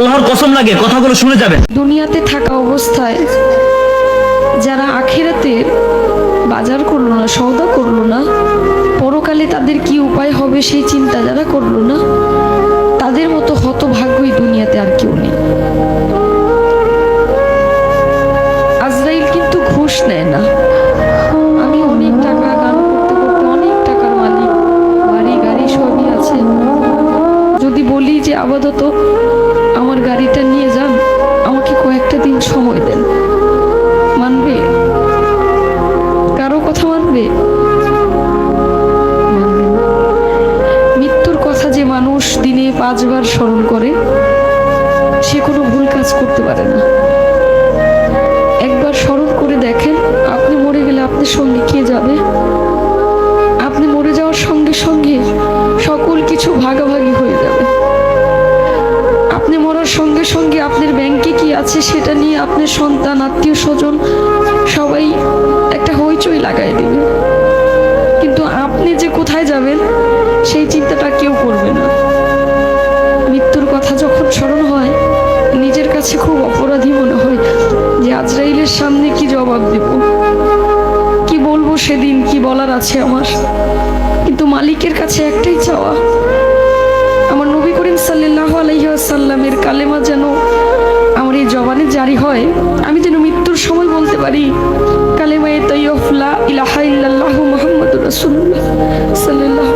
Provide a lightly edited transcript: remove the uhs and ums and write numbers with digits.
আল্লাহর কসম লাগে, কথাগুলো শুনে যাবেন। দুনিয়াতে থাকা অবস্থায় যারা আখিরাতে বাজার করলো না, সওদা করলো না, পরকালে তাদের কি উপায় হবে সেই চিন্তা যারা করলো না, তাদের মতো হতভাগ্যই দুনিয়াতে আর কেউ নেই। আজরাইল কিন্তু ঘুষ নেয় না। আমি অনেক টাকা গান করতে করতে অনেক টাকার মালিক, বাড়ি গাড়ি সবই আছে, যদি বলি যে আপাতত আমার গাড়িটা নিয়ে যান, আমাকে কয়েকটা দিন সময় দেন, মানবে? কারো কথা মানবে? মৃত্যুর কথা যে মানুষ দিনে 5 বার স্মরণ করে, সে কোনো ভুল কাজ করতে পারে না। একবার স্মরণ করে দেখেন, আপনি মরে গেলে আপনার সঙ্গে কে যাবে? আপনি মরে যাওয়ার সঙ্গে সঙ্গে সকল কিছু ভাগাভাগি হয়ে যাবে। আপনি মরার সঙ্গে সঙ্গে আপনার ব্যাংকে কি আছে সেটা নিয়ে আপনার সন্তান, আত্মীয় স্বজন সবাই একটা হইচই লাগাই দিবে, কিন্তু আপনি যে কোথায় যাবেন সেই চিন্তাটা কেউ করবে না। মৃত্যুর কথা যখন স্মরণ হয়, নিজের কাছে খুব অপরাধী মনে হয় যে আজরাইলের সামনে কি জবাব দেব, কি বলবো সেদিন, কি বলার আছে আমার। কিন্তু মালিকের কাছে একটাই চাওয়া, আমার নবী করিম সাল্লাল্লাহু আলাইহি ওয়াসাল্লামের কালেমা যেন আমার এই জবানে জারি হয়, আমি যেন মৃত্যুর সময় বলতে পারি কালেমায়ে তাইয়্যিব লা ইলাহা ইল্লাল্লাহু মুহাম্মাদুর রাসূলুল্লাহ সাল্লাল্লাহু